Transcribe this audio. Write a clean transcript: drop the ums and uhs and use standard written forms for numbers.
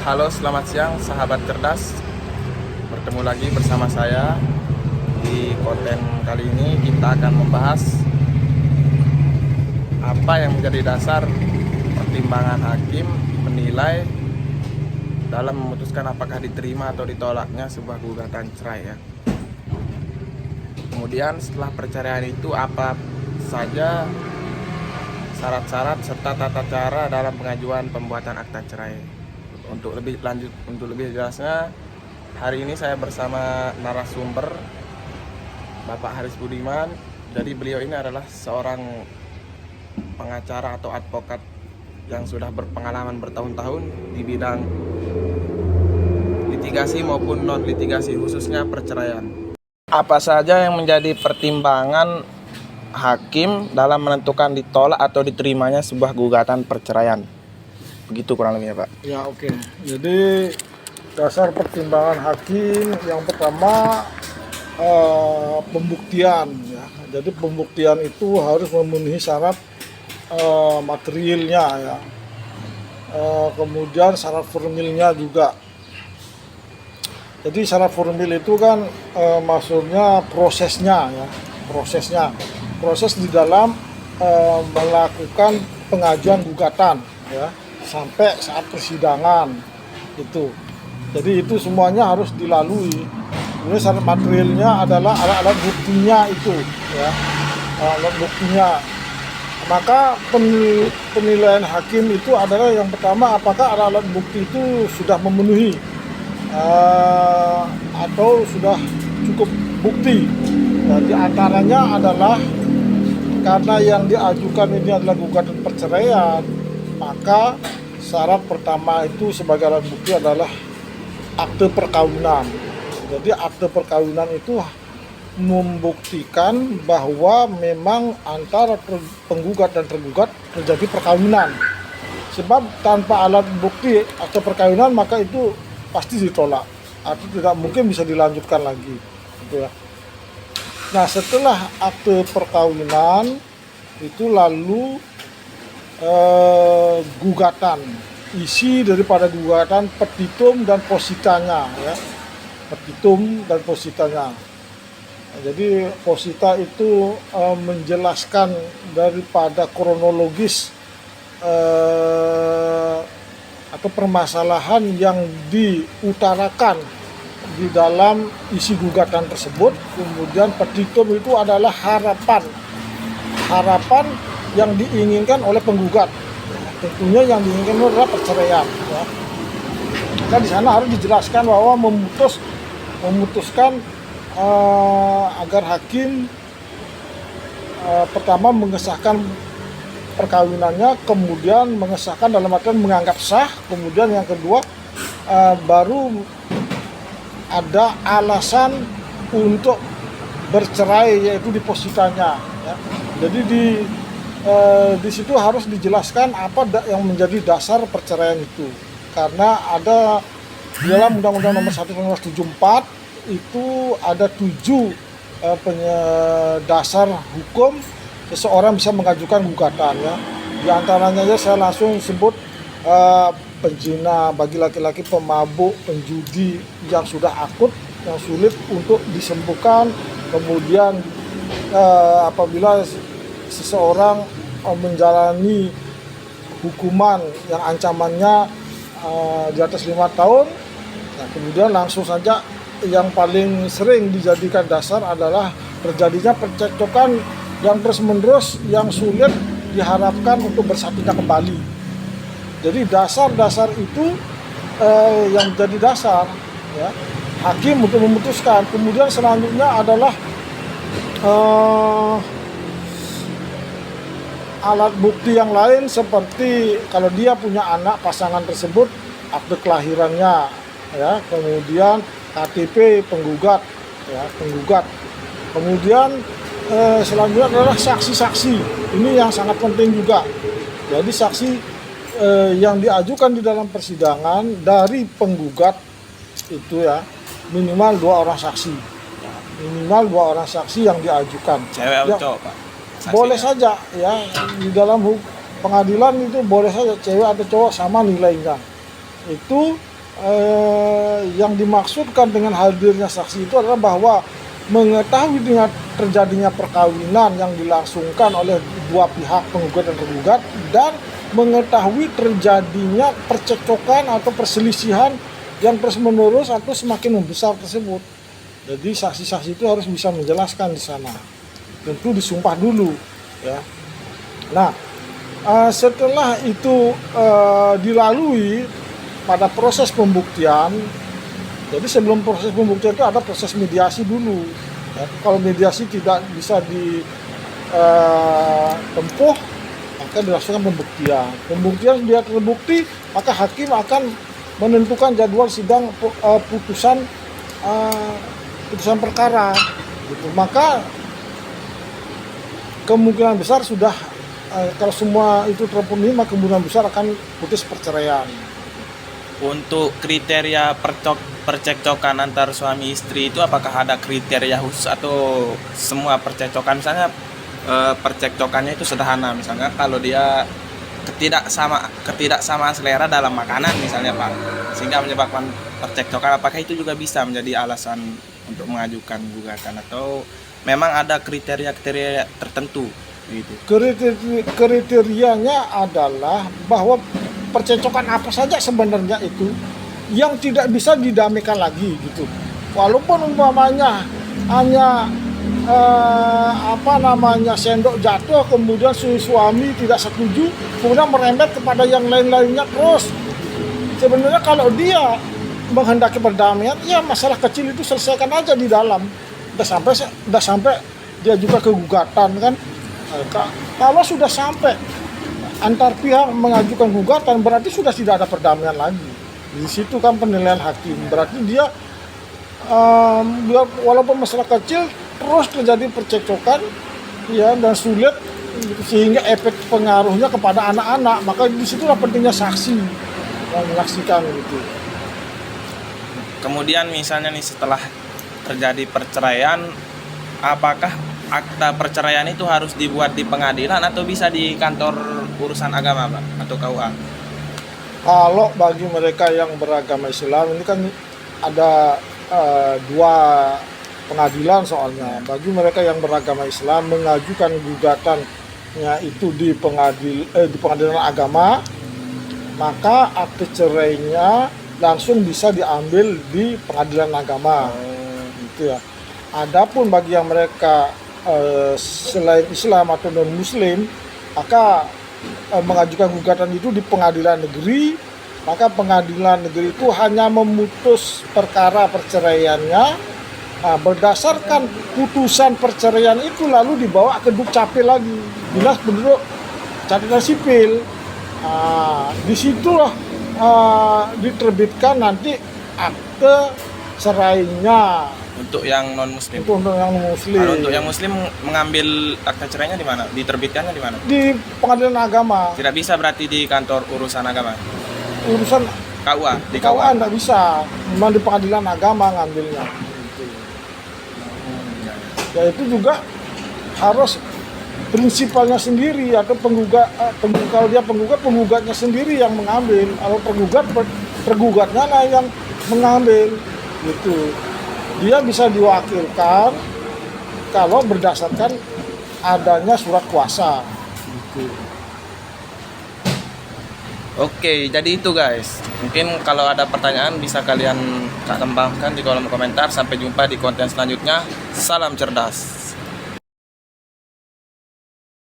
Halo, selamat siang sahabat cerdas. Bertemu lagi bersama saya. Di konten kali ini kita akan membahas apa yang menjadi dasar pertimbangan hakim menilai dalam memutuskan apakah diterima atau ditolaknya sebuah gugatan cerai ya. Kemudian setelah perceraian itu apa saja syarat-syarat serta tata cara dalam pengajuan pembuatan akta cerai. Untuk lebih jelasnya, hari ini saya bersama narasumber Bapak Haris Budiman. Jadi beliau ini adalah seorang pengacara atau advokat yang sudah berpengalaman bertahun-tahun di bidang litigasi maupun non litigasi, khususnya perceraian. Apa saja yang menjadi pertimbangan hakim dalam menentukan ditolak atau diterimanya sebuah gugatan perceraian? Begitu kurang lebihnya, Pak. Ya, oke. Jadi dasar pertimbangan hakim yang pertama pembuktian ya. Jadi pembuktian itu harus memenuhi syarat materialnya ya. Kemudian syarat formilnya juga. Jadi syarat formil itu kan maksudnya prosesnya ya. Proses di dalam melakukan pengajuan gugatan ya, sampai saat persidangan itu. Jadi itu semuanya harus dilalui. Kemudian syarat materialnya adalah alat-alat buktinya itu ya, alat buktinya. Maka penilaian hakim itu adalah yang pertama, apakah alat bukti itu sudah memenuhi atau sudah cukup bukti. Nah, di antaranya adalah karena yang diajukan ini adalah gugatan perceraian, maka syarat pertama itu sebagai alat bukti adalah akte perkawinan. Jadi akte perkawinan itu membuktikan bahwa memang antara penggugat dan tergugat terjadi perkawinan. Sebab tanpa alat bukti akte perkawinan maka itu pasti ditolak atau tidak mungkin bisa dilanjutkan lagi, gitu ya. Nah, setelah akte perkawinan itu lalu gugatan, isi daripada gugatan, petitum dan positanya ya, petitum dan positanya. Nah, jadi posita itu menjelaskan daripada kronologis atau permasalahan yang diutarakan di dalam isi gugatan tersebut. Kemudian petitum itu adalah harapan yang diinginkan oleh penggugat. Tentunya yang diinginkan adalah perceraian ya. Maka di sana harus dijelaskan bahwa memutuskan agar hakim pertama mengesahkan perkawinannya, kemudian mengesahkan dalam artian menganggap sah, kemudian yang kedua baru ada alasan untuk bercerai, yaitu di positanya ya. Jadi di situ harus dijelaskan apa yang menjadi dasar perceraian itu, karena ada di dalam Undang-Undang Nomor 1 Tahun 1974 itu ada 7 dasar hukum seseorang bisa mengajukan gugatan ya. Di antaranya saya langsung sebut penzina bagi laki-laki, pemabuk, penjudi yang sudah akut, yang sulit untuk disembuhkan, kemudian apabila seseorang menjalani hukuman yang ancamannya di atas 5 tahun, nah kemudian langsung saja yang paling sering dijadikan dasar adalah terjadinya percekcokan yang terus-menerus yang sulit diharapkan untuk bersatunya kembali. Jadi dasar-dasar itu yang menjadi dasar ya, hakim untuk memutuskan. Kemudian selanjutnya adalah alat bukti yang lain, seperti kalau dia punya anak, pasangan tersebut, akte kelahirannya ya, kemudian KTP penggugat ya, kemudian selanjutnya adalah saksi-saksi. Ini yang sangat penting juga. Jadi saksi yang diajukan di dalam persidangan dari penggugat itu ya, minimal 2 orang saksi. Minimal 2 orang saksi yang diajukan. Cewek atau cowok, Pak? Boleh saja ya, di dalam pengadilan itu boleh saja cewek atau cowok sama nilainya. Itu yang dimaksudkan dengan hadirnya saksi itu adalah bahwa mengetahui dengan terjadinya perkawinan yang dilangsungkan oleh dua pihak penggugat dan tergugat, dan mengetahui terjadinya percekcokan atau perselisihan yang terus menerus atau semakin membesar tersebut. Jadi saksi-saksi itu harus bisa menjelaskan di sana. Tentu disumpah dulu, ya. Nah, setelah itu dilalui pada proses pembuktian, jadi sebelum proses pembuktian itu ada proses mediasi dulu. Ya, kalau mediasi tidak bisa ditempuh, maka dilaksanakan pembuktian. Pembuktian dia terbukti, maka hakim akan menentukan jadwal sidang putusan perkara. Gitu. Maka kemungkinan besar sudah kalau semua itu terpenuhi, maka kemungkinan besar akan putus perceraian. Untuk kriteria percekcokan antar suami istri itu apakah ada kriteria khusus atau semua percekcokan, misalnya percekcokannya itu sederhana, misalnya kalau dia ketidaksamaan selera dalam makanan misalnya Pak, sehingga menyebabkan percekcokan, apakah itu juga bisa menjadi alasan untuk mengajukan gugatan atau memang ada kriteria-kriteria tertentu gitu? Kriterianya adalah bahwa percekcokan apa saja sebenarnya itu yang tidak bisa didamaikan lagi gitu. Walaupun umpamanya hanya sendok jatuh, kemudian suami tidak setuju, kemudian merembet kepada yang lain-lainnya terus. Sebenarnya kalau dia menghendaki perdamaian, ya masalah kecil itu selesaikan aja di dalam. Udah sampai dia juga ke gugatan kan. Kalau sudah sampai antar pihak mengajukan gugatan, berarti sudah tidak ada perdamaian lagi. Di situ kan penilaian hakim. Berarti dia walaupun masalah kecil terus terjadi percekcokan, ya, dan sulit sehingga efek pengaruhnya kepada anak-anak. Maka disitulah pentingnya saksi yang menyaksikan gitu. Kemudian misalnya nih setelah terjadi perceraian, apakah akta perceraian itu harus dibuat di pengadilan atau bisa di kantor urusan agama Pak atau KUA? Kalau bagi mereka yang beragama Islam ini kan ada dua pengadilan soalnya. Bagi mereka yang beragama Islam mengajukan gugatannya itu di pengadilan agama, maka akte cerainya langsung bisa diambil di pengadilan agama. Gitu ya. Adapun bagi yang mereka selain Islam atau non Muslim, maka mengajukan gugatan itu di pengadilan negeri, maka pengadilan negeri itu hanya memutus perkara perceraiannya. Nah, berdasarkan putusan perceraian itu lalu dibawa ke Dukcapil lagi, Dinas Penduduk Catatan Sipil. Nah, disitulah diterbitkan nanti akte cerainya. Untuk yang non Muslim. Untuk yang Muslim. Kalau untuk yang Muslim mengambil akta cerainya di mana? Diterbitkannya di mana? Di pengadilan agama. Tidak bisa berarti di kantor urusan agama. Urusan KUA, di KUA enggak bisa. Memang di pengadilan agama ngambilnya. Ya itu juga harus prinsipalnya sendiri atau kalau dia penggugatnya sendiri yang mengambil. Kalau tergugatnya lah yang mengambil gitu. Dia bisa diwakilkan kalau berdasarkan adanya surat kuasa gitu. Oke, jadi itu guys. Mungkin kalau ada pertanyaan bisa kalian kembangkan di kolom komentar. Sampai jumpa di konten selanjutnya. Salam cerdas.